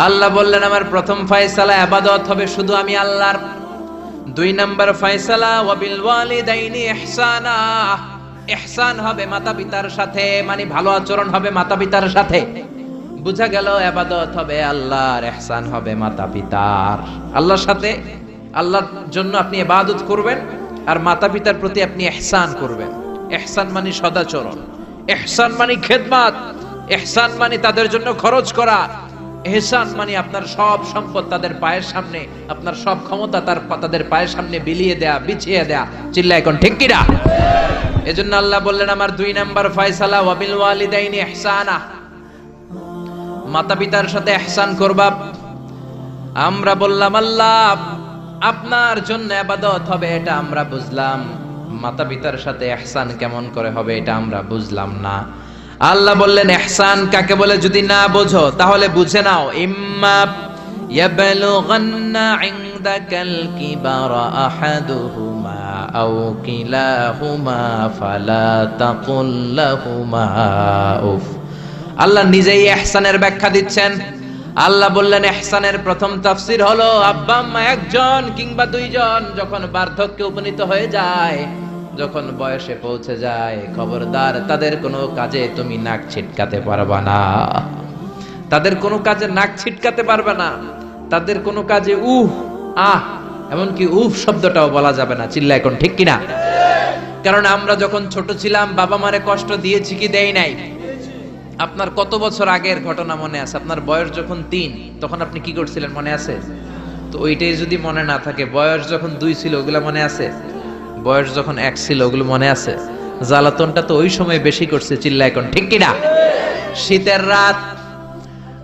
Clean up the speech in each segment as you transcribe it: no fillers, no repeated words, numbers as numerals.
আল্লাহ বললেন আমার প্রথম ফয়সালা ইবাদত হবে শুধু আমি আল্লাহর। 2 নাম্বার ফয়সালা ওয়াবিল ওয়ালিদাইনি ইহসানা, ইহসান হবে মাতা পিতার সাথে, মানে ভালো আচরণ হবে মাতা পিতার সাথে। বুঝা গেল ইবাদত হবে আল্লাহর, ইহসান হবে মাতা পিতার। আল্লাহর সাথে, আল্লাহর জন্য আপনি ইবাদত করবেন আর মাতা পিতার প্রতি আপনি ইহসান করবেন। ইহসান মানে সদাচরণ, ইহসান মানে খেদমত, ইহসান মানে তাদের জন্য খরচ করা, ইহসান মানে আপনার সব সম্পদ তাদের পায়ের সামনে, আপনার সব ক্ষমতা তাদের পায়ের সামনে বিলিয়ে দেয়া, বিছিয়ে দেয়া। চিল্লায় কোন ঠিক কিনা? এজন্য আল্লাহ বললেন আমার 2 নাম্বার ফয়সালা ওয়াবিল ওয়ালিদাইনি ইহসানা, মাতা পিতার সাথে ইহসান করবা। আমরা বললাম আল্লাহ আপনার জন্য ইবাদত হবে এটা আমরা বুঝলাম, মাতা পিতার সাথে ইহসান কেমন করে হবে এটা আমরা বুঝলাম না। আল্লাহ বললেন ইহসান কাকে বলে যদি না বোঝো তাহলে বুঝে নাও, ইম্মা ইয়াবলুগান্না ইনদাকাল কিবারা আহাদুহুমা আও কিলাহুমা ফালা তাকুল লাহুমা উফ। আল্লাহ নিজেই ইহসানের ব্যাখ্যা দিচ্ছেন। আল্লাহ বললেন ইহসানের প্রথম তাফসীর হলো আব্বা আম্মা একজন কিংবা 2 জন যখন বার্ধক্যে উপনীত হয়ে যায়, যখন বয়সে পৌঁছে যায়, খবরদার তাদের কোনো কাজে তুমি নাক ছিটকাতে পারবা না, তাদের কোনো কাজে নাক ছিটকাতে পারবে না, তাদের কোনো কাজে উহ আহ এমনকি উফ শব্দটাও বলা যাবে না। চিল্লা এখন ঠিক কিনা? কারণ আমরা যখন ছোট ছিলাম বাবা মারে কষ্ট দিয়েছি কি দেই নাই? আপনার কত বছর আগের ঘটনা মনে আছে? আপনার বয়স যখন 3 তখন আপনি কি করছিলেন মনে আছে? তো ওইটাই যদি মনে না থাকে, বয়স যখন 2 ছিল ওগুলা মনে আছে? বয়স যখন 1 ছিল ওগুলো মনে আছে? জ্বালাতনটা তো ওই সময় বেশি করছে। চিল্লা এখন ঠিক কিনা? শীতের রাত,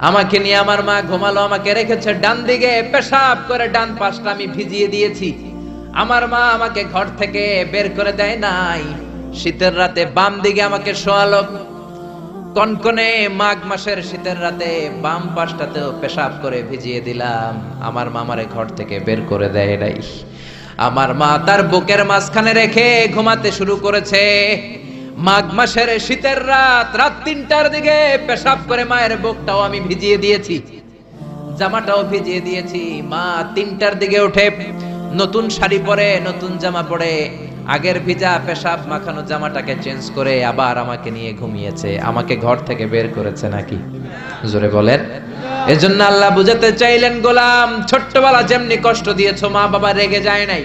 আমাকে নিয়ে আমার মা ঘুমালো, আমাকে রেখেছে ডান দিকে, পেশাব করে ডান পাশটা আমি ভিজিয়ে দিয়েছি। আমার মা আমাকে ঘর থেকে বের করে দেয় নাই, শীতের রাতে বাম দিকে আমাকে শোয়ালো। কনকনে মাঘ মাসের শীতের রাতে বাম পাশটাতেও পেশাব করে ভিজিয়ে দিলাম, আমার মা আমারে ঘর থেকে বের করে দেয় নাই। আমার মা তার বুকের মাঝখানে রেখে ঘুমাতে শুরু করেছে। মাঘ মাসের শীতের রাত, রাত 3টার দিকে পেশাব করে মায়ের বুকটাও আমি ভিজিয়ে দিয়েছি, জামাটাও ভিজিয়ে দিয়েছি। মা 3টার দিকে উঠে নতুন শাড়ি পরে, নতুন জামা পরে, আগের ভিজা পেশাব মাখানো জামাটাকে চেঞ্জ করে আবার আমাকে নিয়ে ঘুমিয়েছে। আমাকে ঘর থেকে বের করেছে নাকি? জোরে বলেন। এজন্য আল্লাহ বুঝাতে চাইলেন, গোলাম ছোট্টবেলা যেমনি কষ্ট দিয়েছো, মা বাবা রেগে যায় নাই,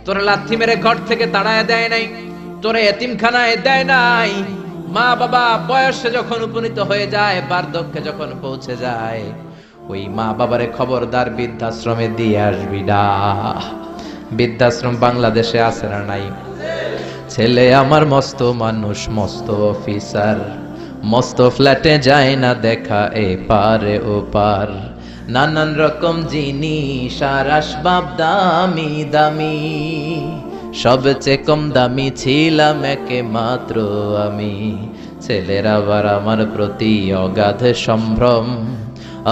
তোরে লাথি মেরে ঘর থেকে তাড়ায় দেয় নাই, তোরে এতিমখানায় দেয় নাই। মা বাবা বয়সে যখন উপনীত হয়ে যায়, বার্ধক্যে যখন পৌঁছে যায়, ওই মা বাবারে খবরদার বৃদ্ধাশ্রমে দিয়ে আসবি না। বৃদ্ধাশ্রম বাংলাদেশে আছে না নাই? ছেলে আমার মস্ত মানুষ, মস্ত অফিসার, মস্ত ফ্ল্যাটে যায় না দেখা এ পারে ও পার, নানান রকম জিনিস আর আসবাব দামি দামি, সবচেয়ে কম দামি ছিলাম একে মাত্র আমি। ছেলের আবার আমার প্রতি অগাধ সম্ভ্রম,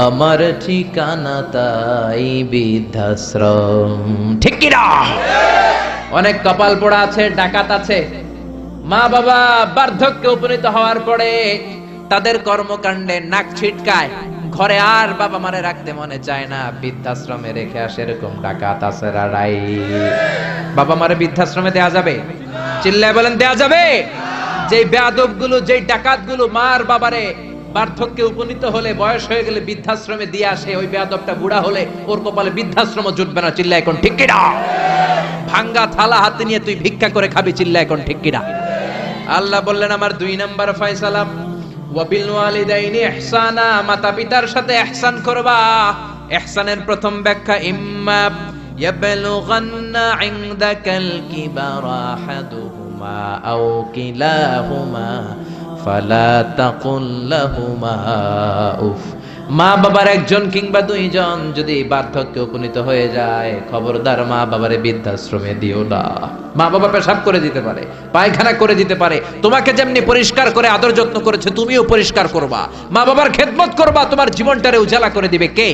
আমার ঠিকানা তাই বৃদ্ধাশ্রম। ঠিক কিনা? অনেক কপাল পোড়া আছে, ডাকাত আছে। মা বাবা বার্ধক্যে উপনীত হওয়ার পরে তাদের কর্মকাণ্ডে নাক ছিটকায়, ঘরে আর বাবা মারে রাখতে মনে চায় না, বৃদ্ধাশ্রমে রেখে আসে। এরকম ডাকাত আছে রাড়াই। বাবা মারে বৃদ্ধাশ্রমে দেয়া যাবে? চিল্লায় বলেন দেয়া যাবে? যেই বেয়াদব গুলো, যেই ডাকাত গুলো মার বাবারে বার্ধক্যে উপনীত হলে, বয়স হয়ে গেলে বৃদ্ধাশ্রমে দিয়ে আসে, ওই বেয়াদবটা বুড়া হলে ওর কপালে বৃদ্ধাশ্রম জুটবে না। চিল্লা এখন ঠিক কিনা? ভাঙ্গা থালা হাতে নিয়ে তুই ভিক্ষা করে খাবি। চিল্লা এখন ঠিক কিনা? আল্লাহ বললেন আমার 2 নাম্বার ফয়সালা ওয়াবিল ওয়ালিদাইনি ইহসানা, মাতা পিতার সাথে ইহসান করবা। ইহসানের প্রথম ব্যাখ্যা ইম্মা ইয়াবলুগান্না ইনদাকাল কিবারা আহাদুহুমা আও কিলাহুমা ফালা তাকুল লাহুমা উফ। মা বাবার একজন কিংবা 2 জন যদি বার্ধক্যে উপনীত হয়ে যায়, খবরদার মা বাবারে বৃদ্ধাশ্রমে দিও না। মা বাবা পেশাব করে দিতে পারে, পায়খানা করে দিতে পারে, তোমাকে যেমনি পরিষ্কার করে আদর যত্ন করেছে তুমিও পরিষ্কার করবা, মা বাবার খেদমত করবা, তোমার জীবনটারে উজালা করে দিবে কে?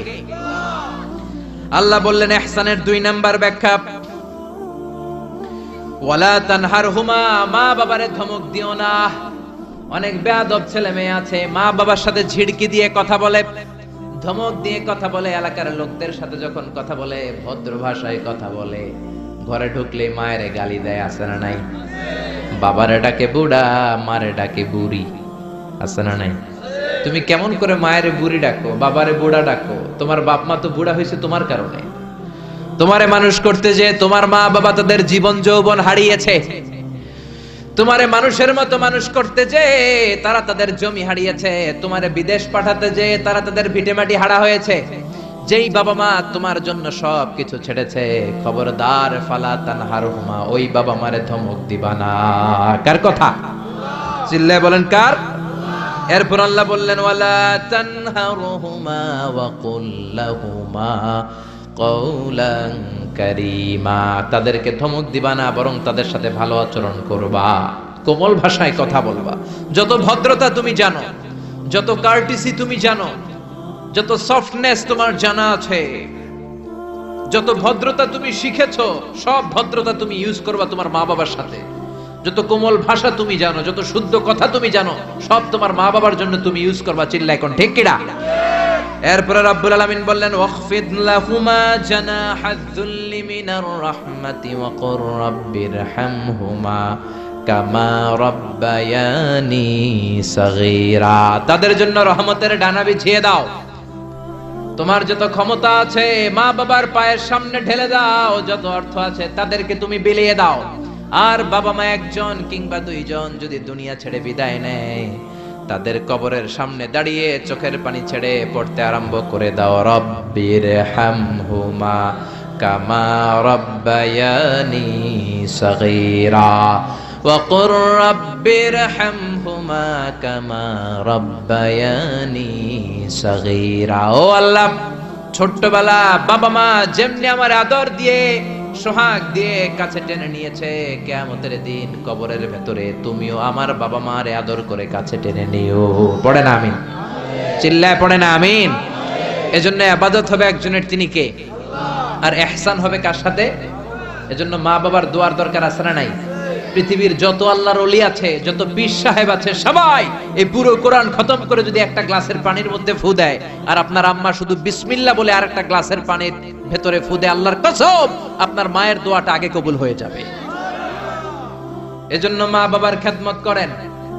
আল্লাহ বললেন ইহসানের 2 নাম্বার ব্যাখ্যা ওয়ালা তানহারহুমা, মা বাবারে ধমক দিও না। অনেক বেয়াদব ছেলে মেয়ে আছে, মা বাবার সাথে ঝিড়কি দিয়ে কথা বলে, ধমক দিয়ে কথা বলে, এলাকার লোকদের সাথে যখন কথা বলে, ভদ্র ভাষায় কথা বলে, ঘরে ঢুকলে মায়ের গালি দেয়, আছে না নাই? বাবারে ডাকে বুড়া, মারে ডাকে বুড়ি, আছে না নাই? তুমি কেমন করে মায়ের বুড়ি ডাকো, বাবারে বুড়া ডাকো? তোমার বাপ মা তো বুড়া হয়েছে তোমার কারণে। তোমারে মানুষ করতে যে তোমার মা বাবা তাদের জীবন যৌবন হারিয়েছে। তোমারে মানুষের মতো মানুষ করতে যে তারা তাদের জমি হারিয়েছে। তোমারে বিদেশ পাঠাতে যে তারা তাদের ভিটেমাটি হারা হয়েছে। যেই বাবা মা তোমার জন্য সব কিছু ছেড়েছে, খবরদার ফালা তানহারহুমা, ওই বাবা মারে ধমক দিবা না। কার কথা? চিল্লায় বলেন কার? এরপর আল্লাহ বললেন ওয়ালা তানহারহুমা ওয়া কুল লাহুমা কওলান কারীমা, তাদেরকে ধমক দিবা না, বরং তাদের সাথে ভালো আচরণ করবা, কোমল ভাষায় কথা বলবা। যত ভদ্রতা তুমি জানো, যত কার্টিসি তুমি জানো, যত সফটনেস তোমার জানা আছে, যত ভদ্রতা তুমি শিখেছো, সব ভদ্রতা তুমি ইউজ করবা তোমার মা বাবার সাথে। যত কোমল ভাষা তুমি জানো, যত শুদ্ধ কথা তুমি জানো, সব তোমার মা বাবার জন্য তুমি ইউজ করবা। চিল্লায় কোন ঠিক কিনা? এরপরে রাব্বুল আলামিন বললেন ওয়াখফিদ লাহুমা জানাহায-যুল্লি মিনার রাহমাতি ওয়া কুর রাব্বিরহামহুমা কামা রাব্বায়ানি সাগীরা, তাদের জন্য রহমতের ডানা বিছিয়ে দাও। তোমার যত ক্ষমতা আছে মা বাবার পায়ের সামনে ঢেলে দাও, যত অর্থ আছে তাদেরকে তুমি বিলিয়ে দাও। আর বাবা মা একজন কিংবা দুইজন যদি দুনিয়া ছেড়ে বিদায় নেয়, তাদের কবরের সামনে দাঁড়িয়ে চোখের পানি ছেড়ে পড়তে আরম্ভ করে দাও রব্বিরহামহুমা কামা রাব্বায়ানি সাগীরা ওয়া কুর রাব্বিরহামহুমা কামা রাব্বায়ানি সাগীরা। ও আল্লাহ, ছোট্টবেলা বাবা মা যেমনি আমার আদর দিয়ে সোহাগ দিয়ে কাছে টেনে নিয়েছে, কিয়ামতের দিন কবরের ভেতরে তুমিও আমার বাবা মারে আদর করে কাছে টেনে নিও। পড়ে না আমিন? চিল্লায় পড়ে না আমিন? এজন্য ইবাদত হবে একজনের, তিনি কে? আর ইহসান হবে কার সাথে? এজন্য মা বাবার দোয়ার দরকার আছে না নাই? পৃথিবীর যত আল্লাহর ওলি আছে, যত পীর সাহেব আছে, সবাই এই পুরো কোরআন খতম করে যদি একটা গ্লাসের পানির মধ্যে ফু দেয়, আর আপনার আম্মা শুধু বিসমিল্লাহ বলে আরেকটা গ্লাসের পানির ভেতরে ফু দেয়, আল্লাহর কসম আপনার মায়ের দোয়াটা আগে কবুল হয়ে যাবে। এজন্য মা বাবার খেদমত করেন।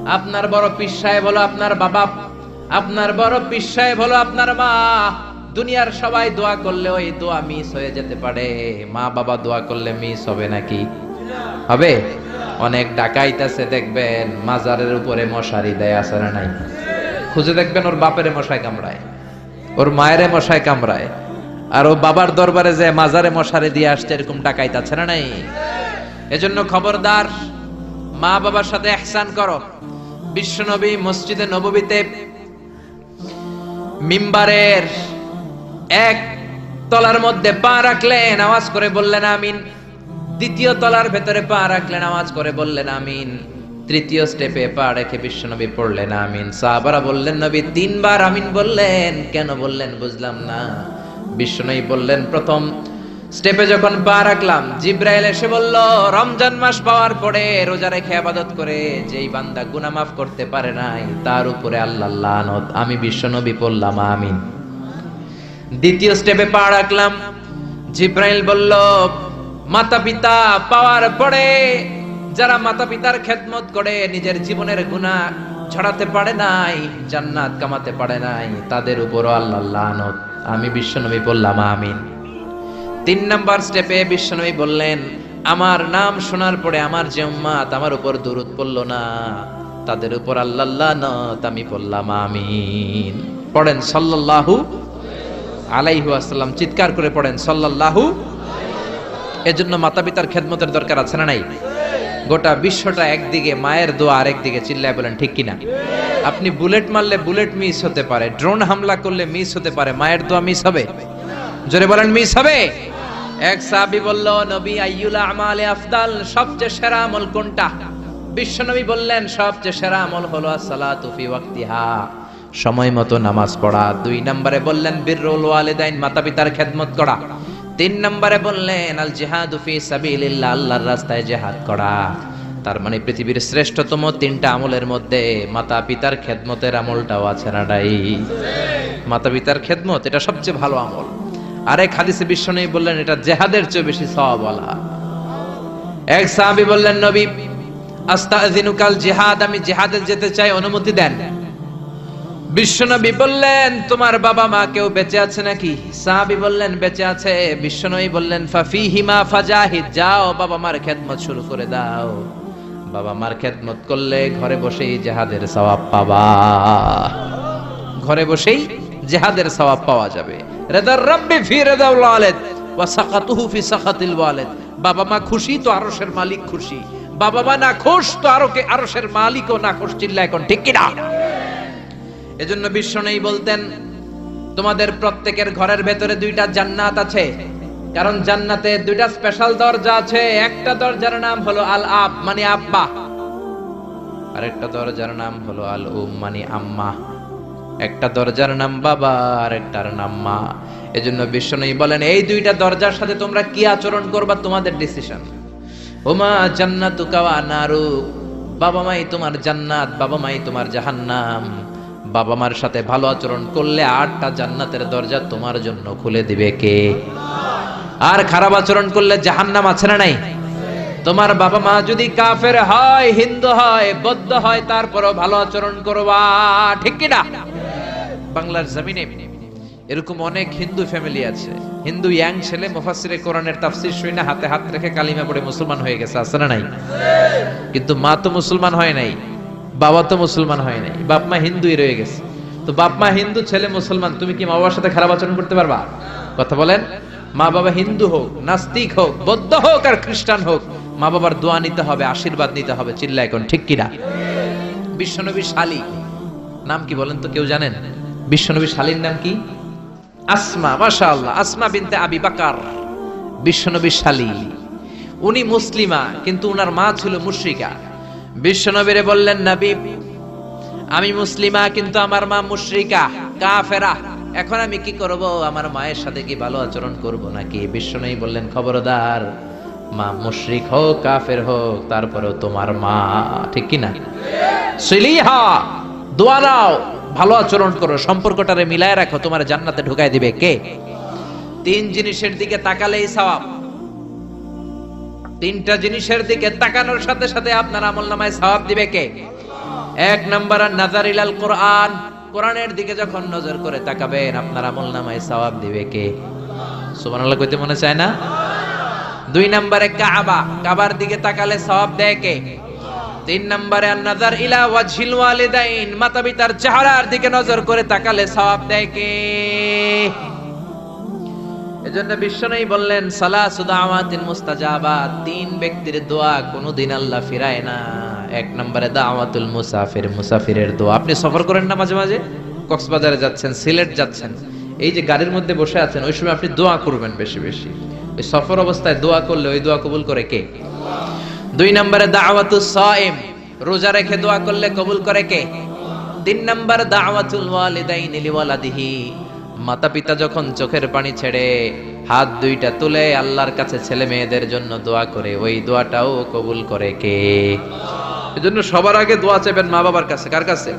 আপনার বড় পীর সাহেব হলো আপনার বাবা, আপনার বড় পীর সাহেব হলো আপনার মা। দুনিয়ার সবাই দোয়া করলে ওই দোয়া মিস হয়ে যেতে পারে, মা বাবা দোয়া করলে মিস হবে নাকি? হবে। অনেক ডাকাইত আছে দেখবেন মাজারের উপরে মশারি দেয়, আছে না নাই? খুঁজে দেখবেন ওর বাপেরে মশায় কামড়ায়, ওর মায়েরে মশায় কামড়ায়, আর ও বাবার দরবারে যে মাজারে মশারি দিয়ে আসছে, এরকম ডাকাইত আছে না নাই? এজন্য খবরদার, মা বাবার সাথে ইহসান করো। বিশ্বনবী মসজিদে নববীতে মিম্বারের এক তলার মধ্যে পা রাখলেন, আওয়াজ করে বললেন আমিন। দ্বিতীয় তলার ভেতরে পা রাখলেন, আওয়াজ করে বললেন আমিন। তৃতীয় স্টেপে পা রেখে বিশ্বনবী পড়লেন আমিন। সাহাবারা বললেন নবী তিনবার আমিন বললেন, কেন বললেন বুঝলাম না। বিশ্বনবী বললেন প্রথম স্টেপে যখন পা রাখলাম, জিব্রাইল এসে বলল রমজান মাস পাওয়ার পরে রোজা রেখে ইবাদত করে যেই বান্দা গুনাহ মাফ করতে পারে নাই, তার উপরে আল্লাহর লানত। আমি বিশ্বনবী পড়লাম আমিন। দ্বিতীয় স্টেপে পা রাখলাম, জিব্রাইল বলল মাতা পিতা পাওয়ার পরে যারা মাতা পিতার খেদমত করে নিজের জীবনের গুনাহ ছড়াতে পারে নাই, জান্নাত কামাতে পারে নাই, তাদের উপরও আল্লাহর লানত। আমি বিশ্বনবী বললাম আমিন। তিন নাম্বার স্টেপে বিশ্বনবী বললেন আমার নাম শোনার পরে আমার যে উম্মত আমার উপর দুরূদ পড়ল না, তাদের উপর আল্লাহর লানত। আমি বললাম আমিন। পড়েন সাল্লাল্লাহু আলাইহি ওয়াসাল্লাম, চিৎকার করে পড়েন সাল্লাল্লাহু। এজন্য মাতা পিতার খেদমতের দরকার আছে না নাই? গোটা বিশ্বটা একদিকে, মায়ের দোয়া আরেকদিকে। চিল্লায় বলেন ঠিক কিনা? আপনি বুলেট মারলে বুলেট মিস হতে পারে, ড্রোন হামলা করলে মিস হতে পারে, মায়ের দোয়া মিস হবে? জোরে বলেন মিস হবে? এক সাহাবী বলল নবী আইয়ুল আমালে আফদাল, সবচেয়ে সেরা আমল কোনটা? বিশ্বনবী বললেন সবচেয়ে সেরা আমল হলো আসসালাতু ফি ওয়াক্তিহা, সময় মতো নামাজ পড়া। দুই নম্বরে বললেন বিররুল ওয়ালিদাইন, মাতা পিতার খেদমত করা। তিন নম্বরে বললেন আল জিহাদু ফি সাবিলিল্লাহ, আল্লাহর রাস্তায় জিহাদ করা। তার মানে পৃথিবীর শ্রেষ্ঠতম 3টা আমলের মধ্যে মাতা পিতার খেদমতের আমলটাও আছে না নাই? মাতা পিতার খেদমত এটা সবচেয়ে ভালো আমল। আরেক হাদিসে বিশ্বনবী বললেন এটা জিহাদের চেয়ে বেশি সওয়াবওয়ালা। এক সাহাবী বললেন, নবী আস্তাযিনুকাল জিহাদ, আমি জিহাদে যেতে চাই, অনুমতি দেন। বিশ্বনবী বললেন, তোমার বাবা মা কেউ বেঁচে আছে নাকি? সাহাবী বললেন, বেঁচে আছে। বিশ্বনবী বললেন, ফাফিহিমা ফাজাহিদ, যাও বাবা মার খেদমত শুরু করে দাও। বাবা মার খেদমত করলে ঘরে বসেই জিহাদের সওয়াব পাবা, ঘরে বসেই জিহাদের সওয়াব পাওয়া যাবে। রিদার রাব্বি ফি রিদাল ওয়ালিদ ওয়া সাকাতুহু ফি সাকাতিল ওয়ালিদ, বাবা মা খুশি তো আরশের মালিক খুশি, বাবা মা না খুশ তো আরশের মালিকও না খুশ। চিল্লা এখন ঠিক কি না? এজন্য বিশ্বনবী বলতেন, তোমাদের প্রত্যেকের ঘরের ভেতরে 2টা জান্নাত আছে, কারণ জান্নাতে 2টা স্পেশাল দরজা আছে। একটা দরজার নাম হলো আল আব মানে আব্বা, আরেকটা দরজার নাম হলো আল উম মানে আম্মা। একটা দরজার নাম বাবা আর একটার নাম মা। এজন্য বিশ্বনবী বলেন, এই 2টা দরজার সাথে তোমরা কি আচরণ করবা তোমাদের ডিসিশন। ওমা জান্নাতুকা ওয়া নারুক, বাবা মাই তোমার জান্নাত, বাবা মাই তোমার জাহান্নাম। বাবা মার সাথে ভালো আচরণ করলে 8টা জান্নাতের দরজা তোমার জন্য খুলে দিবে কে? আর খারাপ আচরণ করলে জাহান্নাম আছে না নাই? তোমার বাবা মা যদি কাফের হয়, হিন্দু হয়, বৌদ্ধ হয়, তারপরও ভালো আচরণ করবা, ঠিক কি না? বাংলার জমিনে এরকম অনেক হিন্দু ফ্যামিলি আছে, হিন্দু ইয়াং ছেলে মুফাসসিরে কোরআনের তাফসীর শুনে হাতে হাত রেখে কালিমা পড়ে মুসলমান হয়ে গেছে, আছে না নাই? কিন্তু মা তো মুসলমান হয় নাই, বাবা তো মুসলমান হয় নাই, বাপ মা হিন্দুই রয়ে গেছে। তো বাপ মা হিন্দু, ছেলে মুসলমান, তুমি কি মা বাবার সাথে খারাপ আচরণ করতে পারবা? কথা বলেন। মা বাবা হিন্দু হোক, নাস্তিক হোক, বৌদ্ধ হোক আর খ্রিস্টান হোক, মা বাবার দোয়া নিতে হবে, আশীর্বাদ নিতে হবে। চিল্লা এখন ঠিক কিনা? বিশ্বনবীর শালী নাম কি বলেন তো, কেউ জানেন? বিশ্বনবীর শালীর নাম কি? আসমা। মাশাআল্লাহ, আসমা বিনতে আবি বকর বিশ্বনবীর শালী। উনি মুসলিমা, কিন্তু উনার মা ছিল মুশরিকা। বিশ্বনবীরে বললেন, নবী আমি মুসলিমা কিন্তু আমার মা মুশরিকা, কাফেরা, এখন আমি কি করব? আমার মায়ের সাথে কি ভালো আচরণ করব নাকি? বিশ্বনবী বললেন, খবরদার, মা মুশরিক হোক কাফের হোক তারপরেও তোমার মা, ঠিক কি না? সিলিহা, দোয়া নাও, ভালো আচরণ করো, সম্পর্কটারে মিলায় রাখো, তোমার জান্নাতে ঢুকায় দিবে কে? 3 জিনিসের দিকে তাকালেই সওয়াব। 3টা জিনিসের দিকে তাকানোর সাথে সাথে আপনার আমলনামায় সওয়াব দিবে কে? 1 নাম্বার নাযার ইলাল কোরআন, কোরআনের দিকে যখন নজর করে তাকাবেন আপনার আমলনামায় সওয়াব দিবে কে? সুবহানাল্লাহ কইতে মনে চায় না? 2 নম্বরে কাবা, কাবার দিকে তাকালে সওয়াব দেয় কে? 3 নম্বরে নাযার ইলা ওয়াজহিল ওয়ালিদাইন, মাতা পিতার চেহারার দিকে নজর করে তাকালে সওয়াব দেয় কে? এজন্য বিশ্বনবী বললেন, সালাসু দাওয়াতিন মুস্তাজাবাত, 3 ব্যক্তির দোয়া কোনদিন আল্লাহ ফিরায় না। 1 নম্বরে দাওয়াতুল মুসাফির, মুসাফিরের দোয়া। আপনি সফর করেন না মাঝে মাঝে, কক্সবাজারে যাচ্ছেন, সিলেট যাচ্ছেন, এই যে গাড়ির মধ্যে বসে আছেন, ওই সময় আপনি দোয়া করবেন বেশি বেশি। ওই সফর অবস্থায় দোয়া করলে ওই দোয়া কবুল করে কে? 2 নম্বরে দাওয়াতুস সাইম, রোজা রেখে দোয়া করলে কবুল করে কে? 3 নম্বর দাওয়াতুল ওয়ালিদাইনি লিওয়ালাদিহি, মাতা পিতা যখন চোখের পানি ছেড়ে হাত 2টা তুলে আল্লাহর কাছে ছেলে মেয়েদের জন্য দোয়া করে, ওই দোয়াটাও কবুল করে কে? এজন্য সবার আগে দোয়া চাইবেন মা বাবার কাছে। কার কাছে?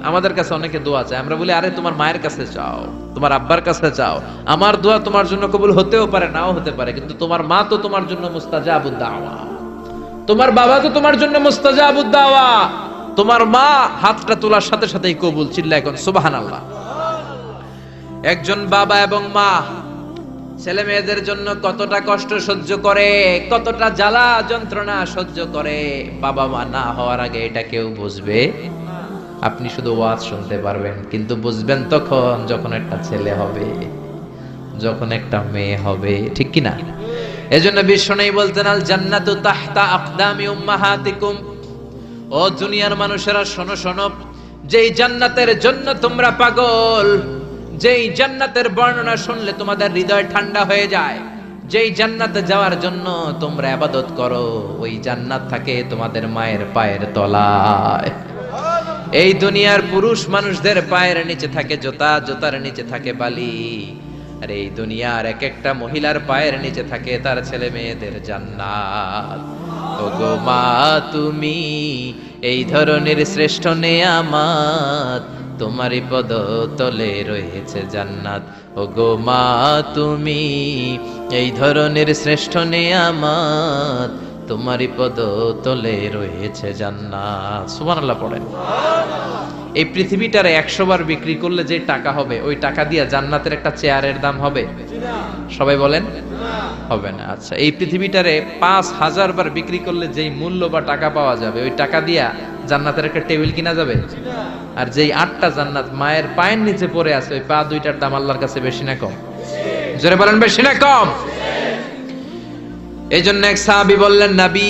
আমাদের কাছে অনেকে দোয়া চায়, আমরা বলি আরে তোমার মায়ের কাছে চাও, তোমার আব্বার কাছে চাও, আমার দোয়া তোমার জন্য কবুল হতেও পারে নাও হতে পারে, কিন্তু তোমার মা তো তোমার জন্য মুস্তাজাবুদ দাওয়া, তোমার বাবা তো তোমার জন্য মুস্তাজাবুদ দাওয়া, তোমার মা হাতটা তোলার সাথে সাথেই কবুল। চিল্লা এখন সুবহানাল্লাহ। একজন বাবা এবং মা ছেলে মেয়েদের জন্য কতটা কষ্ট সহ্য করে, কতটা জ্বালা যন্ত্রণা সহ্য করে, বাবা মা না হওয়ার আগে এটা কেউ বুঝবে? আপনি শুধু ওয়াজ শুনতে পারবেন, কিন্তু বুঝবেন তখন যখন একটা ছেলে হবে, যখন একটা মেয়ে হবে, ঠিক কি না? এজন্য বিশ্বনবী বলতেন, আল জান্নাতু তাহতা আকদামি উম্মাহাতিকুম, ও দুনিয়ার মানুষেরা শোনো শোনো, যেই জান্নাতের জন্য তোমরা পাগল, যেই জান্নাতের বর্ণনা শুনলে তোমাদের হৃদয় ঠান্ডা হয়ে যায়, যেই জান্নাতে যাওয়ার জন্য তোমরা ইবাদত করো, ওই জান্নাত থাকে তোমাদের মায়ের পায়ের তলায়। এই দুনিয়ার পুরুষ মানুষদের পায়ের নিচে থাকে জুতা, জুতার নিচে থাকে বালি, আর এই দুনিয়ার এক একটা মহিলার পায়ের নিচে থাকে তার ছেলে মেয়েদের জান্নাত। ওগো মা তুমি এই ধরনের শ্রেষ্ঠ নেয়ামত, তোমারই পদ তলে রয়েছে জান্নাত। ওগো মা তুমি এই ধরনের শ্রেষ্ঠ নেয়ামত, তোমারই পদ তলে রয়েছে জান্নাত। সুবহানাল্লাহ পড়েন। এই পৃথিবীটারে 100 বার বিক্রি করলে যে টাকা হবে, ওই টাকা দিয়া জান্নাতের একটা চেয়ারের দাম হবে? সবাই বলেন হবে না। আচ্ছা, এই পৃথিবীটারে 5000 বার বিক্রি করলে যেই মূল্য বা টাকা পাওয়া যাবে, ওই টাকা দিয়া জান্নাতের একটা টেবিল কিনা যাবে? আর যেই 8টা জান্নাত মায়ের পায়ের নিচে পড়ে আছে, ওই পা দুইটার দাম আল্লাহর কাছে বেশি না কম? জোরে বলেন বেশি না কম? এই জন্য এক সাহাবী বললেন, নবী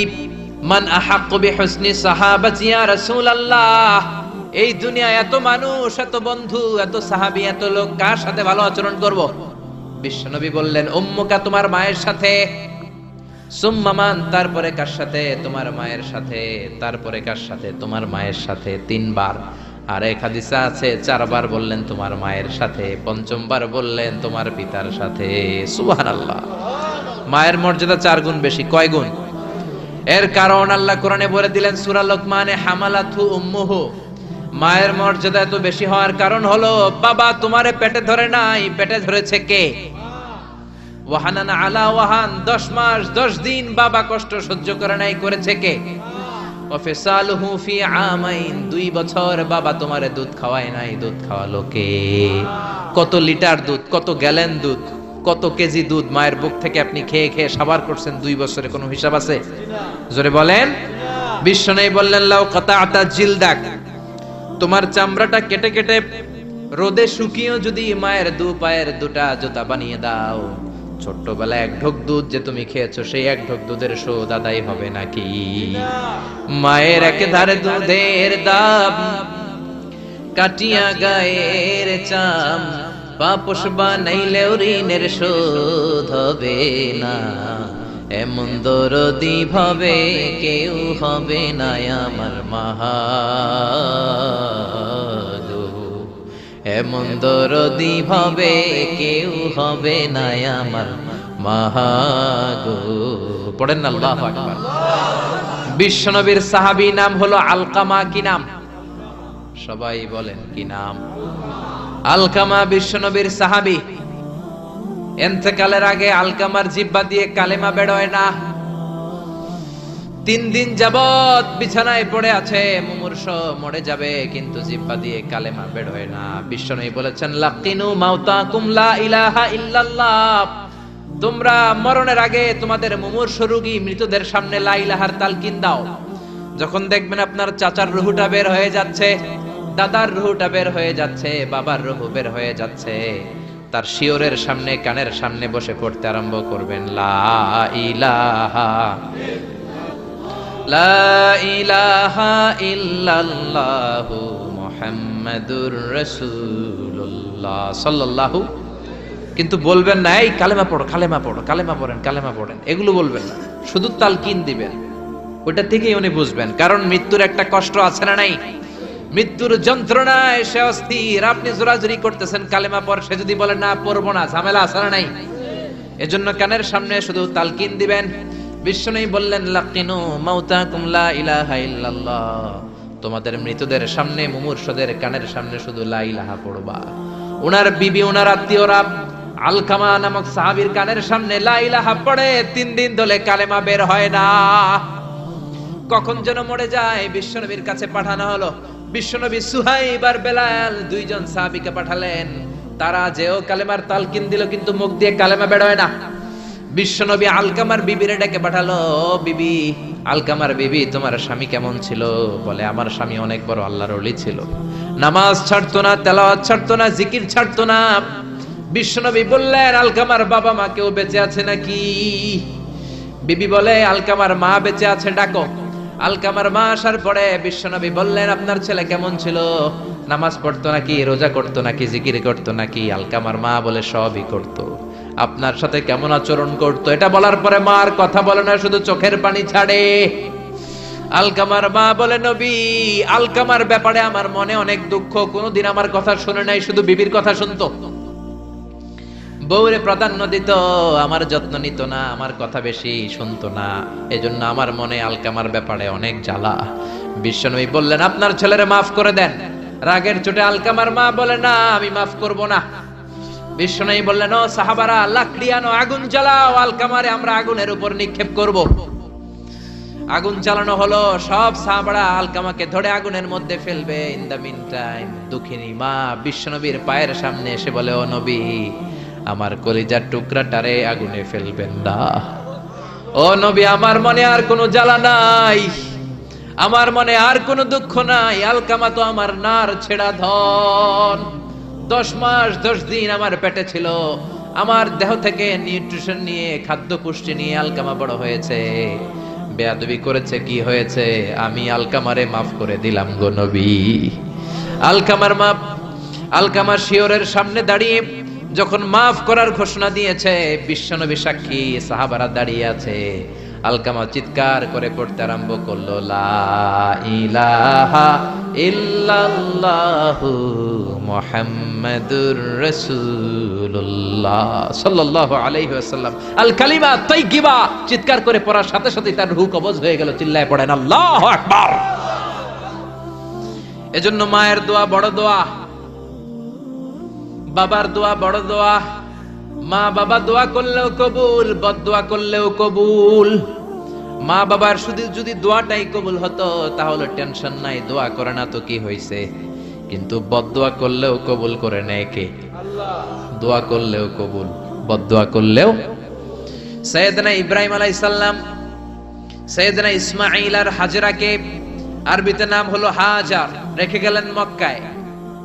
মান আহাক্কু বিহুসনি সাহাবাতি ইয়া রাসূলুল্লাহ, এই দুনিয়ায় এত মানুষ, এত বন্ধু, এত সাহাবী, এত লোক, কার সাথে ভালো আচরণ করব? বিশ্বনবী বললেন, উম্মুকা, তোমার মায়ের সাথে। সুম্মা মান, তারপরে কার সাথে? তোমার মায়ের সাথে। তারপরে কার সাথে? তোমার মায়ের সাথে। 3 বার। আর এক হাদিসে আছে 4 বার বললেন তোমার মায়ের সাথে, 5ম বার বললেন তোমার পিতার সাথে। সুবহানাল্লাহ। মায়ের মর্যাদা 4 গুণ বেশি। কয় গুণ? এর কারণ আল্লাহ কোরআনে বলে দিলেন সূরা লোকমানে, হামালাতহু উম্মুহু, মায়ের মর্যাদা এত বেশি হওয়ার কারণ হলো, বাবা তোমারে পেটে ধরে নাই, পেটে ধরেছে কে? ওয়াহানান আলা ওয়াহান, 10 মাস 10 দিন বাবা কষ্ট সহ্য করে নাই, করেছে কে? ওয়াফিসালুহু ফি আমাইন, 2 বছর বাবা তোমারে দুধ খাওয়ায় নাই, দুধ খাওয়ালো কে? কত লিটার দুধ, কত গ্যালন দুধ, কত কেজি দুধ মায়ের বুক থেকে আপনি খেয়ে খেয়ে সাবার করছেন 2 বছরে, কোনো হিসাব আছে? জোরে বলেন। বিশ্বনবী বললেন, লাউ কাতাআতা জিলদাক, তোমার চামড়াটা কেটে কেটে রোদে শুকিয়েও যদি মায়ের 2 পায়ের 2টা জুতা বানিয়ে দাও, ছোট্টবেলায় 1 ঢোক দুধ যে তুমি খেয়েছো, সেই 1 ঢোক দুধের শোধ আদায় হবে নাকি? মায়ের একেধারে দুধের দাম, কাটিয়া গায়ের চাম, পাপোশ বানাইলেও ঋণের শোধ হবে না। এমন দরদি ভাবে কেউ হবে না আমার মা গো, এমন দরদি ভাবে কেউ হবে না আমার মা গো। পড়েন না আল্লাহু আকবার। বিশ্বনবীর সাহাবী নাম হলো আলকামা। কি নাম? সবাই বলেন কি নাম? আলকামা বিশ্বনবীর সাহাবী। ইন্তেকালের আগে আলকামার জিহ্বা দিয়ে কালেমা বের হয় না। 3 দিন যাবত বিছানায় পড়ে আছে, মুমূর্ষ, মরে যাবে, কিন্তু জিহ্বা দিয়ে কালেমা বের হয় না। বিশ্বনবী বলেছেন, লাকিনু মাউতাকুম লা ইলাহা ইল্লাল্লাহ, তোমরা মরণের আগে তোমাদের মুমূর্ষ রোগী মৃতদের সামনে লা ইলাহার তালকিন দাও। যখন দেখবেন আপনার চাচার রুহুটা বের হয়ে যাচ্ছে, দাদার রুহুটা বের হয়ে যাচ্ছে, বাবার রুহু বের হয়ে যাচ্ছে, তার শিওরের সামনে, কানের সামনে বসে পড়তে আরম্ভ করবেন, লা ইলাহা লা ইলাহা ইল্লাল্লাহু মুহাম্মাদুর রাসূলুল্লাহ সাল্লাল্লাহু। কিন্তু বলবেন না এই কালেমা পড়ো, কালেমা পড়ো, কালেমা পড়েন, কালেমা পড়েন, এগুলো বলবেন না, শুধু তালকিন দিবেন। ওটা থেকেই উনি বুঝবেন, কারণ মৃত্যুর একটা কষ্ট আছে না নাই? মৃত্যুর যন্ত্রণায় সে অস্থির, আপনি জোরাজুরি করতেছেন কালেমা পড়, সে যদি বলে না পড়বো না, ঝামেলা আছে না নাই? এজন্য কানের সামনে শুধু তালকিন দিবেন। বিশ্বনবী বললেন, লাকিনু মাউতাকুম লা ইলাহা ইল্লাল্লাহ, তোমাদের মৃতদের সামনে, মুমূর্ষদের কানের সামনে শুধু লা ইলাহা পড়বা। ওনার বিবি, ওনার আত্মীয়রা আলকামা নামক সাহাবীর কানের সামনে লা ইলাহা পড়ে 3 দিন ধরে কালেমা বের হয় না। কখন যেন মরে যায়, বিশ্বনবীর কাছে পাঠানো হলো। বিশ্বনবী সুহাইব আর বেলাল 2 জন সাহাবীকে পাঠালেন, তারা যেও কালেমার তালকিন দিল, কিন্তু মুখ দিয়ে কালেমা বের হয় না। বিশ্বনবী আলকামার বিবিরে ডেকে পাঠালো, বিবি, আলকামার বিবি, তোমার স্বামী কেমন ছিল? বলে, আমার স্বামী অনেক বড় আল্লাহর ওলি ছিল, নামাজ ছাড়তো না, তেলাওয়াত ছাড়তো না, জিকির ছাড়তো না। বিশ্বনবী বললেন, আলকামার বাবা মা কেউ বেঁচে আছে নাকি? বিবি বলে, আলকামার মা বেঁচে আছে, ডাকো। আলকামার মা আসার পরে বিশ্বনবী বললেন, আপনার ছেলে কেমন ছিল? নামাজ পড়তো নাকি, রোজা করতো নাকি, জিকির করতো নাকি? আলকামার মা বলে, সবই করতো। আপনার সাথে কেমন আচরণ করতো? এটা বলার পরে মার কথা বলে না, শুধু চোখের পানি ছাড়ে। আলকামার মা বলে, নবী, আলকামার ব্যাপারে আমার মনে অনেক দুঃখ, কোনোদিন আমার কথা শুনে নাই, শুধু বিবির কথা শুনতো। বউরে প্রাধান্য দিত, আমার যত্ন নিত না, আমার কথা বেশি শুনতো না। এজন্য আমার মনে আলকামার ব্যাপারে অনেক জ্বালা। বিশ্বনবী বললেন, আপনার ছেলেরে মাফ করে দেন। রাগের চোটে আলকামার মা বলে, না আমি মাফ করব না। বিশ্বনবী বললেন, ও সাহাবারা, লাকড়ি আনো, আগুন জ্বালাও, আলকামারে আমরা আগুনের উপর নিক্ষেপ করব। আগুন জ্বালানো হলো, সব সাহাবারা আলকামাকে ধরে আগুনের মধ্যে ফেলবে। ইন দ্য মিন টাইম দুঃখিনী মা বিশ্বনবীর পায়ের সামনে এসে বলে, ও নবী, আমার কলিজার টুকরাটারে আগুনে ফেলবেন না। ও নবী, আমার মনে আর কোনো জ্বালা নাই, আমার মনে আর কোনো দুঃখ নাই। আলকামা তো আমার নার ছেড়া ধন। 10 মাস 10 দিন আমার পেটে ছিল, আমার দেহ থেকে নিউট্রিশন নিয়ে, খাদ্য পুষ্টি নিয়ে আলকামা বড় হয়েছে। বেয়াদবি করেছে, কি হয়েছে? আমি আলকামারে মাফ করে দিলাম গো নবী। আলকামার মা, আলকামা শিওরের সামনে দাঁড়িয়ে যখন মাফ করার ঘোষণা দিয়েছে, বিশ্বনবী সাক্ষী, সাহাবারা দাঁড়িয়ে আছে। আলকামা চিৎকার করে পড়তে আরম্ভ করলো, লা ইলাহা ইল্লাল্লাহু মুহাম্মাদুর রাসূলুল্লাহ সাল্লাল্লাহু আলাইহি ওয়াসাল্লাম। আল কালিমা তাইয়্যিবা চিৎকার করে পড়ার সাথে সাথে তার রূহ কবজ হয়ে গেল। চিল্লায় পড়েন আল্লাহু আকবার। এজন্য মায়ের দোয়া বড় দোয়া, বাবার দোয়া বড় দোয়া। মা বাবা দোয়া করলেও কবুল, বদদোয়া করলেও কবুল। মা বাবার শুধু যদি দোয়াটাই কবুল হতো তাহলে টেনশন নাই, দোয়া করে না তো কি হইছে। কিন্তু বদদোয়া করলেও কবুল করে নেয় কে? আল্লাহ। দোয়া করলেও কবুল, বদদোয়া করলেও। সাইয়েদনা ইব্রাহিম আলাইহিস সালাম সাইয়েদনা ইসমাঈল আর হাজরাকে, আরবিতে নাম হলো হাজার, রেখে গেলেন মক্কায়।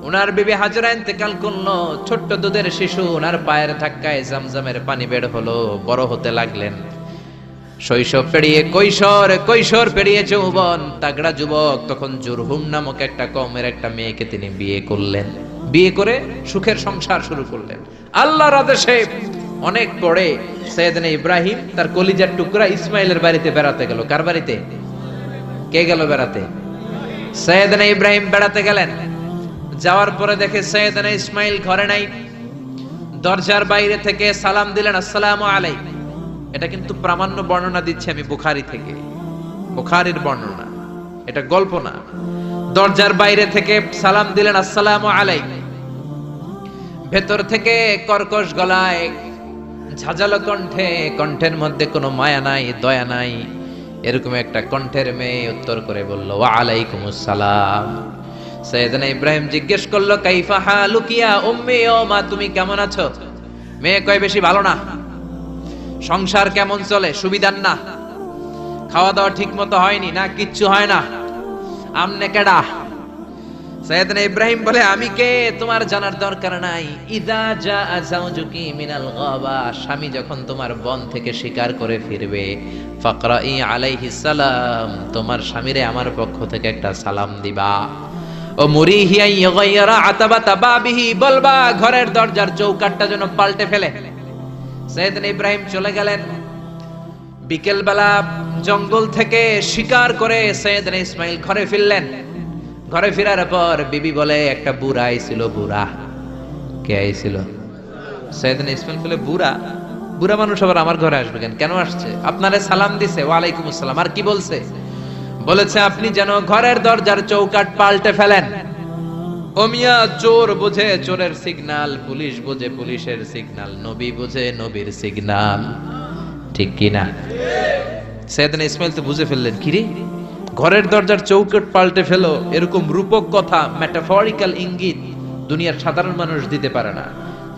উনার বিবি হাজরা ইন্তেকাল করলো, ছোট্ট দুধের শিশু উনার পায়ের ধাক্কায় জামজামের পানি বের হলো, বড় হতে লাগলেন। শৈশব পেরিয়ে কৈশোর, কৈশোর পেরিয়ে যৌবন, তাগড়া যুবক। তখন জুরহুম নামক একটা কওমের একটা মেয়েকে তিনি বিয়ে করলেন। বিয়ে করে সুখের সংসার শুরু করলেন আল্লাহর আদেশে। অনেক পরে সাইয়েদনা ইব্রাহিম তার কলিজার টুকরা ইসমাইলের বাড়িতে বেড়াতে গেল। কার বাড়িতে? কে গেল বেড়াতে? সাইয়েদনা ইব্রাহিম বেড়াতে গেলেন। যাওয়ার পরে দেখে সাইয়েদনা ইসমাইল ঘরে নাই। দরজার বাইরে থেকে সালাম দিলেন, আসসালামু আলাইকুম। এটা কিন্তু প্রামাণ্য বর্ণনা দিচ্ছি আমি বুখারী থেকে, বুখারীর বর্ণনা, এটা গল্প না। দরজার বাইরে থেকে সালাম দিলেন, আসসালামু আলাইকুম। ভেতর থেকে কর্কশ গলায়, ঝাঁঝালো কণ্ঠে, কণ্ঠের মধ্যে কোনো মায়া নাই, দয়া নাই, এরকম একটা কণ্ঠের মেয়ে উত্তর করে বলল, ওয়া আলাইকুমুস সালাম। সাইয়েদনা ইব্রাহিম জিজ্ঞেস করলো, কাইফা হালুকি ইয়া উম্মি, ও মা তুমি কেমন আছো? মেয়ে কয়, বেশি ভালো না। সংসার কেমন চলে? সুবিধার না? খাওয়া দাওয়া ঠিক মতো হয়নি না? কিচ্ছু হয় না? আমনে কেডা? সাইয়েদনা ইব্রাহিম বলে, আমি কে তোমার জানার দরকার নাই। ইযা জাআ যাওজুকি মিনাল গাবা, স্বামী যখন তোমার বন থেকে শিকার করে ফিরবে, ফাকরাই আলাইহিস সালাম, তোমার স্বামীরে আমার পক্ষ থেকে একটা সালাম দিবা। ও মুরিহিয়া ইয়াগায়রা আতাবাতা বাবিহি, বলবা ঘরের দরজার চৌকাঠটা যেন পাল্টে ফেলে। সাইয়েদনা ইব্রাহিম চলে গেলেন। বিকেল বেলা জঙ্গল থেকে শিকার করে সাইয়েদনা ইসমাইল ঘরে ফিরলেন। ঘরে ফেরার পর বিবি বলে, একটা বুড়া আইছিল। বুড়া? কে আইছিল? সাইয়েদনা ইসমাইল বলে, বুড়া? বুড়া মানুষ আবার আমার ঘরে আসবে কেন? কেন আসছে? আপনারে সালাম দিছে, ওয়া আলাইকুমুস সালাম। আর কি বলছে? বলেছে, আপনি যেন ঘরের দরজার চৌকাঠ পাল্টে ফেলেন। ও মিয়া, চোর বোঝে চোরের সিগন্যাল, পুলিশ বোঝে পুলিশের সিগন্যাল, নবী বোঝে নবীর সিগন্যাল, ঠিক কি না? সাইয়েদনা ইসমাইল তো বুঝে ফেললেন, কি রে, ঘরের দরজার চৌকাঠ পাল্টে ফেলো, এরকম রূপক কথা, মেটাফরিক্যাল ইঙ্গিত দুনিয়ার সাধারণ মানুষ দিতে পারে না।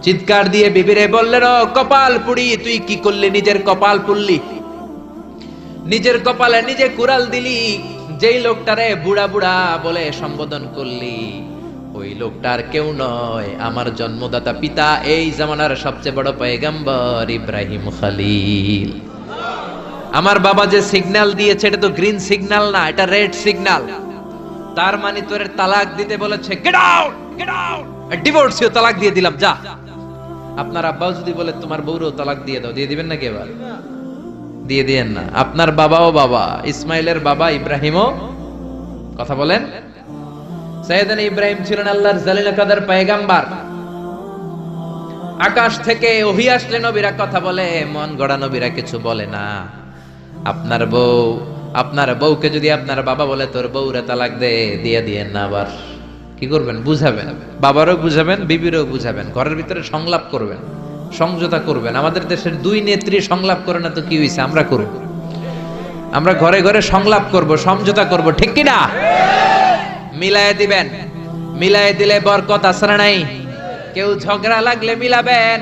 চিৎকার দিয়ে বিবিরে বললেন, ও কপাল পুড়ি, তুই কি করলি? নিজের কপাল পুড়লি, নিজের কপালে নিজে কুড়াল দিলি। যেই লোকটারে বুড়া বুড়া বলে সম্বোধন করলি, ওই লোকটার কেউ নয়, আমার জন্মদাতা পিতা, এই জামানার সবচেয়ে বড় পয়গম্বর ইব্রাহিম খলিল। আমার বাবা যে সিগন্যাল দিয়েছে এটা তো গ্রিন সিগন্যাল না, এটা রেড সিগন্যাল। তার মানে তোর তালাক দিতে বলেছে, গেট আউট, গেট আউট, ডিভোর্সিও তালাক দিয়ে দিলাম, যা। আপনার আব্বাও যদি বলে তোমার বউরও তালাক দিয়ে দাও, দিয়ে দিবেন নাকি? এবার দিয়ে দিয়েন না। আপনার বাবাও বাবা, ইসমাইলের বাবা ইব্রাহিমও, কথা বলেন। সাইয়েদনা ইব্রাহিম ছিলেন আল্লাহর জালিল কাদের পয়গম্বর। আকাশ থেকে ওহী আসলে নবীরা কথা বলে, মন গড়া নবীরা কিছু বলে না। আপনার বউকে যদি আপনার বাবা বলে তোর বউরে তালাক দে, দিয়ে দিয়েন না, আবার কি করবেন? বুঝাবেন, বাবারও বুঝাবেন, বিবিরও বুঝাবেন, ঘরের ভিতরে সংলাপ করবেন, সমঝোতা করবেন। আমাদের দেশের দুই নেত্রী সংলাপ করে না তো কি হইছে? আমরা করব, আমরা ঘরে ঘরে সংলাপ করব, সমঝোতা করব, ঠিক কি না? মিলায়ে দিবেন, মিলায়ে দিলে বরকত আছে না নাই? কেউ ঝগড়া লাগলে মিলাবেন,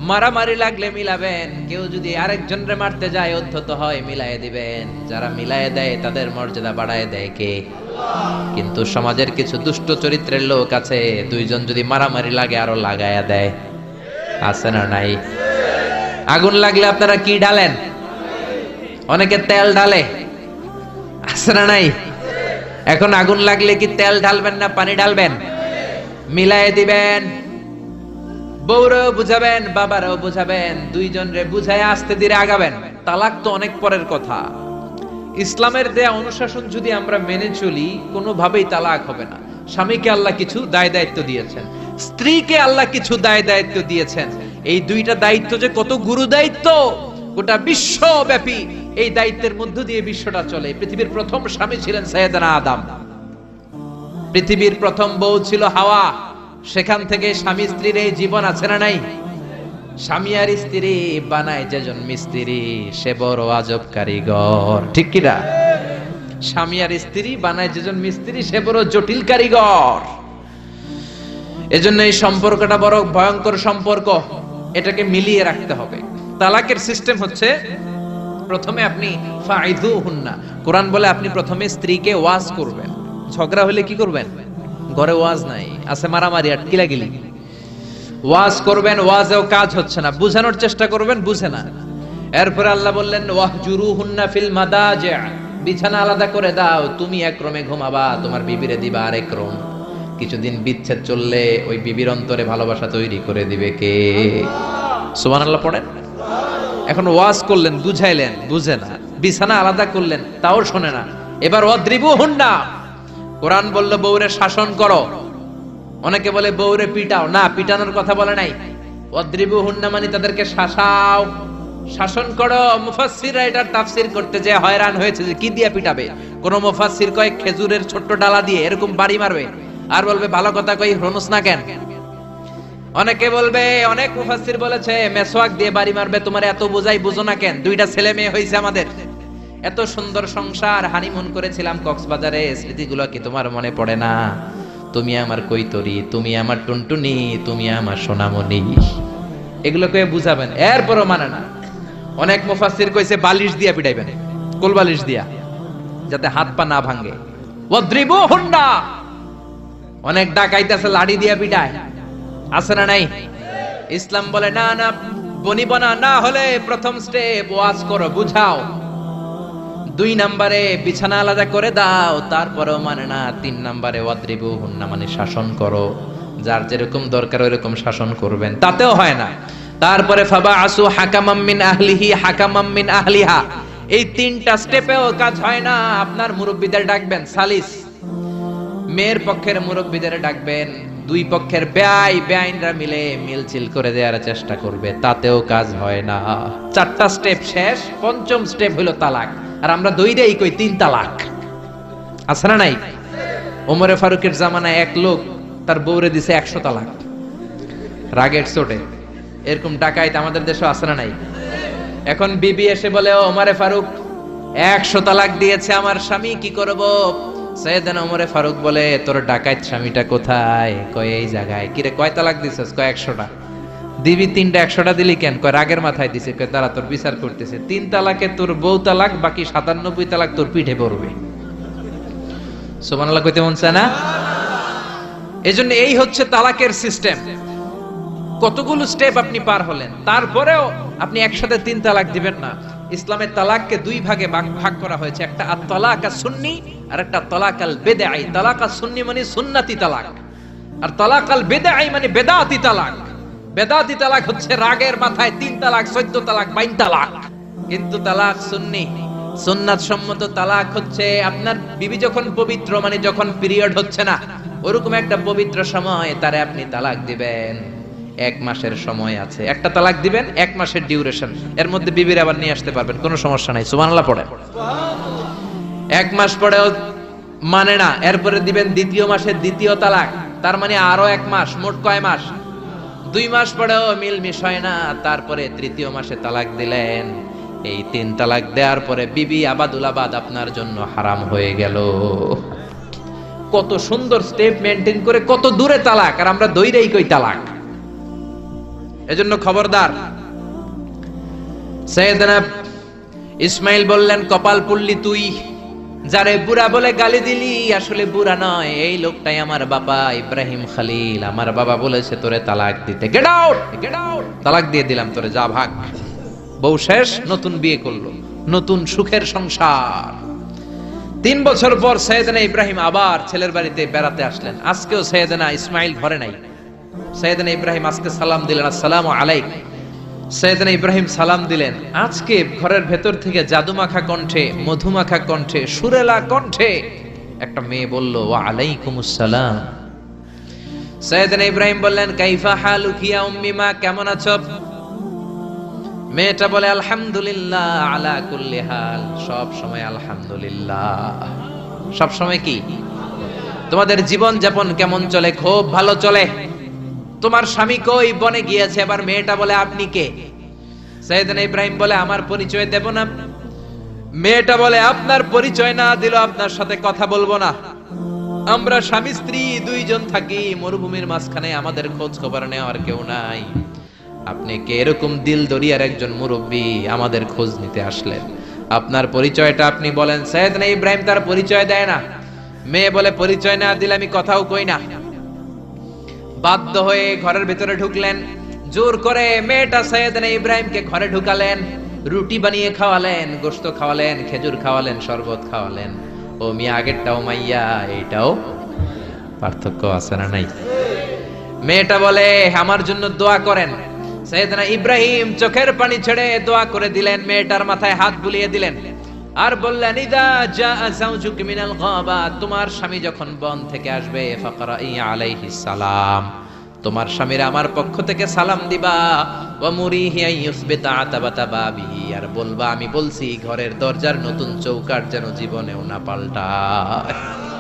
মারামারি লাগলে মিলাবেন, কেউ যদি আরেকজনরে মারতে যায় অত্যত হয় মিলায়ে দিবেন। যারা মিলায়ে দেয় তাদের মর্যাদা বাড়ায় দেয় কে? কিন্তু সমাজের কিছু দুষ্ট চরিত্রের লোক আছে, দুইজন যদি মারামারি লাগে আরো লাগায়া দেয়, আছে না নাই? আগুন লাগলে আপনারা কি ঢালেন? অনেকে তেল ঢালে, আছে না নাই? এখন আগুন লাগলে কি তেল ঢালবেন না পানি ঢালবেন? মিলায়ে দিবেন, বউরাও বুঝাবেন, বাবারাও বুঝাবেন, দুইজনরে বুঝায় আস্তে ধীরে আগাবেন। তালাক তো অনেক পরের কথা। ইসলামের দেয়া অনুশাসন যদি আমরা মেনে চলি, কোনোভাবেই তালাক হবে না। স্বামীকে আল্লাহ কিছু দায় দায়িত্ব দিয়েছেন, স্ত্রীকে আল্লাহ কিছু দায় দায়িত্ব দিয়েছেন। এই দুইটা দায়িত্ব যে কত গুরু দায়িত্ব, গোটা বিশ্বব্যাপী এই দায়িত্বের মধ্য দিয়ে বিশ্বটা চলে। পৃথিবীর প্রথম স্বামী ছিলেন সাইয়েদনা আদম, পৃথিবীর প্রথম বউ ছিল হাওয়া। সেখান থেকে স্বামী স্ত্রীর এই জীবন আছে না নাই? স্বামী আর স্ত্রী বানায় যেজন মিস্ত্রি, সে বড় আজব কারিগর, ঠিক কিনা? স্বামী আর স্ত্রী বানায় যেজন মিস্ত্রি, সে বড় জটিল কারিগর। এজন্য এই সম্পর্কটা বড় ভয়ঙ্কর সম্পর্ক, এটাকে মিলিয়ে রাখতে হবে। তালাকের সিস্টেম হচ্ছে, প্রথমে আপনি ফাইদুহুন্না, কোরআন বলে আপনি প্রথমে স্ত্রীকে ওয়াজ করবেন। ঝগড়া হলে কি করবেন? ঘরে ওয়াজ নাই, আছে মারামারি আর কিলাগিলি। ওয়াজ করবেন, ওয়াজেও কাজ হচ্ছে না, বুঝানোর চেষ্টা করবেন, বুঝে না। এরপরে আল্লাহ বললেন ওয়াহজুরুহুন্না ফিল মাদাজি', বিছানা আলাদা করে দাও, তুমি এক রুমে ঘুমাবা, তোমার বিবিরে দিবা আরেক রুম। কিছুদিন বিচ্ছেদ চললে ওই বিবির অন্তরে ভালোবাসা তৈরি করে দিবে কে? সুবহানাল্লাহ পড়েন। এখন ওয়াজ করলেন, বুঝাইলেন, বুঝে না, বিছানা আলাদা করলেন, তাও শোনে না। এবার ওয়াদ্রিবুহুন্না, কোরআন বলল বউরে শাসন করো। অনেকে বলে বউরে পিটাও, না, পিটানোর কথা বলে নাই। ওয়াদ্রিবুহুন্না মানে তাদেরকে শাসাও, শাসন করো। মুফাসসিররা এটার তাফসীর করতে যে হয়রান হয়েছে যে কি দিয়ে পিটাবে। কোন মুফাসসির কয় খেজুরের ছোট্ট ডালা দিয়ে এরকম বাড়ি মারবে, আর বলবে ভালো কথা কই হনুস না কেন। অনেকে বলবে, অনেক মুফাসসির বলেছে মেসওয়াক দিয়ে বাড়ি মারবে, তোমার এত বোঝাই বুঝো না কেন? দুইটা ছেলে মেয়ে হয়েছে আমাদের, এত সুন্দর সংসার, হানিমুন করেছিলাম কক্সবাজারে, স্মৃতিগুলো কি তোমার মনে পড়ে না? তুমি আমার কৈতরি, তুমি আমার টুনটুনি, তুমি আমার সোনামণি, এগুলো কয়ে বুঝাবেন, এরপরও মানে না। অনেক মুফাসসির কইছে বালিশ দিয়া পিটাইবেন, কোল বালিশ দিয়া, যাতে হাত পা না ভাঙে। ওয়াদ্রিবুহুন্না, অনেক ডাকাইতেছে লাঠি দিয়া পিটায়, আছে না নাই? ইসলাম বলে না না, বনিবনা না হলে প্রথম স্টেপ ওয়াজ করো, বুঝাও। 2 নম্বরে বিছানা আলাদা করে দাও, তারপরেও মানে না। 3 নম্বরে ওয়াদ্রিবুহুন্না মানে শাসন করো, যার যেরকম দরকার ওইরকম শাসন করবেন, তাতেও হয় না। তারপরে ফাবাআসু হাকামাম মিন আহলিহি হাকামাম মিন আহলিহা, এই 3টা স্টেপেও কাজ হয় না। আপনার মুরব্বিদের ডাকবেন, সালিস, মেয়ের পক্ষের মুরব্বিদের ডাকবেন, 2 পক্ষের বেআইনরা মিলে মিলছিল করে দেওয়ার চেষ্টা করবে, তাতেও কাজ হয় না। 4টা স্টেপ শেষ, 5ম স্টেপ হলো তালাক। আর আমরা দইরেই কই 3 তালাক, আছে না নাই? ওমরে ফারুকের জামানায় এক লোক তার বউরে দিছে 100 তালাক, রাগের চোটে। এরকম ডাকাইত আমাদের দেশে আছে না নাই? এখন বিবি এসে বলে, ও ওমরে ফারুক 100 তালাক দিয়েছে আমার স্বামী, কি করব? সাইয়েদনা ওমরে ফারুক বলে, তোর ডাকাইত স্বামীটা কোথায়? কয় এই জায়গায়। কিরে কয় তালাক দিছস? কয় 100টা। দিবি 3টা, 100টা দিলি কেন? কয় রাগের মাথায় দিছে। কয় তারা তোর বিচার করতেছে, 3 তালাকে তোর বউ তালাক, বাকি 97 তালাক তোর পিঠে পড়বে। সুবহানাল্লাহ কইতে মন চায় না? এজন্য এই হচ্ছে তালাকের সিস্টেম। কতগুলো স্টেপ আপনি পার হলেন, তারপরেও আপনি একসাথে 3 তালাক দিবেন না। ইসলামের তালাককে 2 ভাগে ভাগ করা হয়েছে, একটা আত-তালাক আস-সুন্নি আর একটা তালাক আল-বিদআই। তালাক আস-সুন্নি মানে সুন্নতি তালাক, আর তালাক আল-বিদআই মানে বেদাতি তালাক। বেদাতি তালাক হচ্ছে রাগের মাথায় 3 তালাক, 14 তালাক, 22 তালাক। কিন্তু তালাক সুন্নি, সুন্নাত সম্মত তালাক হচ্ছে আপনার বিবি যখন পবিত্র, মানে যখন পিরিয়ড হচ্ছে না, ওরকম একটা পবিত্র সময় তারে আপনি তালাক দিবেন। 1 মাসের সময় আছে। একটা তালাক দিবেন, 1 মাসের ডিউরেশন, এর মধ্যে বিবির আবার নিয়ে আসতে পারবেন, কোনো সমস্যা নাই। সুবহানাল্লাহ পড়ে। 1 মাস পরেও মানে না, এরপরে দিবেন 2য় মাসের 2য় তালাক, তার মানে আরো 1 মাস, মোট কয় মাস? 2 মাস পরেও মিলমিশ হয় না, তারপরে 3য় মাসে তালাক দিলেন। এই 3 তালাক দেওয়ার পরে বিবি আবাদুল আবাদ আপনার জন্য হারাম হয়ে গেল। কত সুন্দর স্টেপ মেনটেন করে কত দূরে তালাক, আর আমরা দইরেই কই তালাক। এজন্য খবরদার। সাইয়েদনা ইসমাইল বললেন, কপাল পুল্লি তুই, যারে বুড়া বলে গালি দিলি আসলে বুড়া নয়, এই লোকটাই আমার বাবা ইব্রাহিম খলিল। আমার বাবা বলেছে তোরে তালাক দিতে, গেট আউট, গেট আউট, তালাক দিয়ে দিলাম তোরে, যা ভাগ। বউ শেষ, নতুন বিয়ে করলো, নতুন সুখের সংসার। 3 বছর পর সাইয়েদনা ইব্রাহিম আবার ছেলের বাড়িতে বেড়াতে আসলেন। আজকেও সাইয়েদনা ইসমাইল ঘরে নাই। সাইয়েদনা ইব্রাহিম আজকে সালাম দিলেন, আসসালামু আলাইকুম। সাইয়েদনা ইব্রাহিম সালাম দিলেন। আজকে ঘরের ভেতর থেকে জাদুমাখা কণ্ঠে, মধুমাখা কণ্ঠে, সুরেলা কণ্ঠে একটা মেয়ে বলল, ওয়া আলাইকুমুস সালাম। সাইয়েদনা ইব্রাহিম বললেন, কাইফা হালুকি ইয়া উম্মি মা, কেমন আছো? মেয়েটা বলে, আলহামদুলিল্লাহ আলা কুল্লি হাল, সব সময় আলহামদুলিল্লাহ। সব সময় কি? তোমাদের জীবন যাপন কেমন চলে? খুব ভালো চলে। তোমার স্বামী কই? বনে গিয়েছে। এবার মেয়েটা বলে, আপনি কে? সাইয়েদনা ইব্রাহিম বলে, আমার পরিচয় দেব না। মেয়েটা বলে, আপনার পরিচয় না দিলে আপনার সাথে কথা বলবো না। আমরা স্বামী স্ত্রী 2 জন থাকি মরুভূমির মাঝখানে, আমাদের খোঁজ খবর নেওয়ার কেউ নাই। আপনি কে? এরকম দিল দরিয়ার একজন মুরব্বী, আমাদের খোঁজ নিতে আসলেন, আপনার পরিচয়টা আপনি বলেন। সাইয়েদনা ইব্রাহিম তার পরিচয় দেয় না। মেয়ে বলে, পরিচয় না দিলে আমি কথাও কই না। বাধ্য হয়ে ঘরের ভিতরে ঢুকলেন। জোর করে মেয়েটা সাইয়েদনা ইব্রাহিমকে ঘরে ঢুকালেন, রুটি বানিয়ে খাওয়ালেন, গোশত খাওয়ালেন, খেজুর খাওয়ালেন, শরবত খাওয়ালেন। ও মিয়া, আগেরটাও মাইয়া, এইটাও পার্থক্য আছে না নাই? মেয়েটা বলে, আমার জন্য দোয়া করেন। সাইয়েদনা ইব্রাহিম চোখের পানি ছেড়ে দোয়া করে দিলেন, মেয়েটার মাথায় হাত বুলিয়ে দিলেন, আর বললেন, ইদা জাআ যাওজুক মিনাল গাবা, তোমার স্বামী যখন বন থেকে আসবে, ফাকরাই আলাইহিস সালাম, তোমার স্বামীর আমার পক্ষ থেকে সালাম দিবা। ওয়া মুরিহি আইয়ুসবিতা আতাবাতা বাবিহি, আর বলবা আমি বলছি ঘরের দরজার নতুন চৌকাট যেন জীবনেও না পাল্টায়।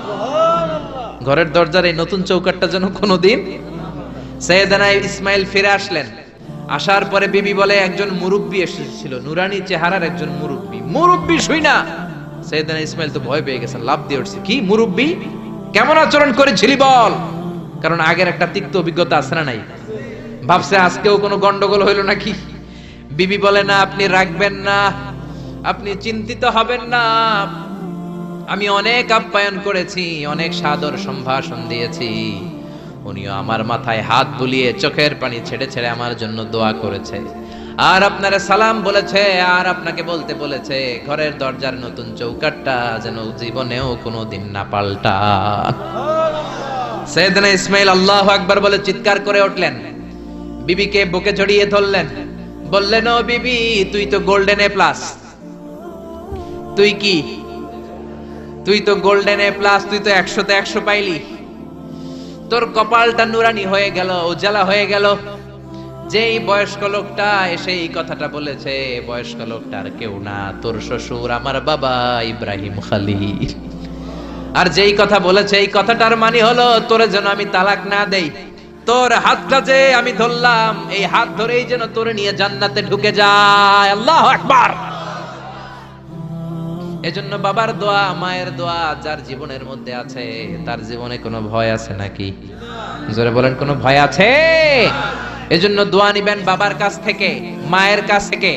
সুবহানাল্লাহ। ঘরের দরজার এই নতুন চৌকাটটা যেন কোনোদিন। সাইয়েদনা ইসমাইল ফিরে আসলেন। আসার পরে বিবি বলে, একজন মুরব্বী এসেছিল, নুরানি চেহারার একজন মুরব্বী। মুরব্বী শুই না, সাইয়েদনা ইসমাইল তো ভয় পেয়ে গেছেন, লাফ দিয়ে উঠছে, কি মুরব্বী, কেমন আচরণ করেছিলি বল। কারণ আগের একটা তিক্ত অভিজ্ঞতা আছে না নাই? ভাবছে আজকেও কোনো গন্ডগোল হইল নাকি। বিবি বলে, না আপনি রাখবেন না, আপনি চিন্তিত হবেন না, আমি অনেক আপ্যায়ন করেছি, অনেক সাদর সম্ভাষণ দিয়েছি। উনিও আমার মাথায় হাত বুলিয়ে চোখের পানি ছেড়ে ছেড়ে আমার জন্য দোয়া করেছে, আর আপনারা সালাম বলেছে, আর আপনাকে বলতে বলেছে ঘরের দরজার নতুন চৌকাটটা যেন জীবনেও কোনোদিন না পাল্টা। সাইয়েদনা ইসমাইল আল্লাহু আকবার বলে চিৎকার করে উঠলেন, বিবিকে বুকে জড়িয়ে ধরলেন, বললেন, ও বিবি, তুই তো গোল্ডেন এ প্লাস। তুই কি? তুই তো গোল্ডেন এ প্লাস, তুই তো 100তে 100 পাইলি। তোর কপালটা নুরানি হয়ে গেল, উজালা হয়ে গেল। যেই বয়স্ক লোকটা এসে এই কথাটা বলেছে, বয়স্ক লোকটার কেউ না, তোর শ্বশুর, আমার বাবা ইব্রাহিম খলিল। আর যেই কথা বলেছে, এই কথাটার মানে হলো তোরে যেন আমি তালাক না দেই, তোর হাতটা যে আমি ধরলাম, এই হাত ধরেই যেন তোরে নিয়ে জান্নাতে ঢুকে যায়। আল্লাহু আকবার। এজন্য বাবার দোয়া, মায়ের দোয়া যার জীবনের মধ্যে আছে, তার জীবনে কোনো ভয় আছে নাকি? জোরে বলেন, কোনো ভয় আছে? এজন্য দোয়া নিবেন বাবার কাছ থেকে, মায়ের কাছ থেকে।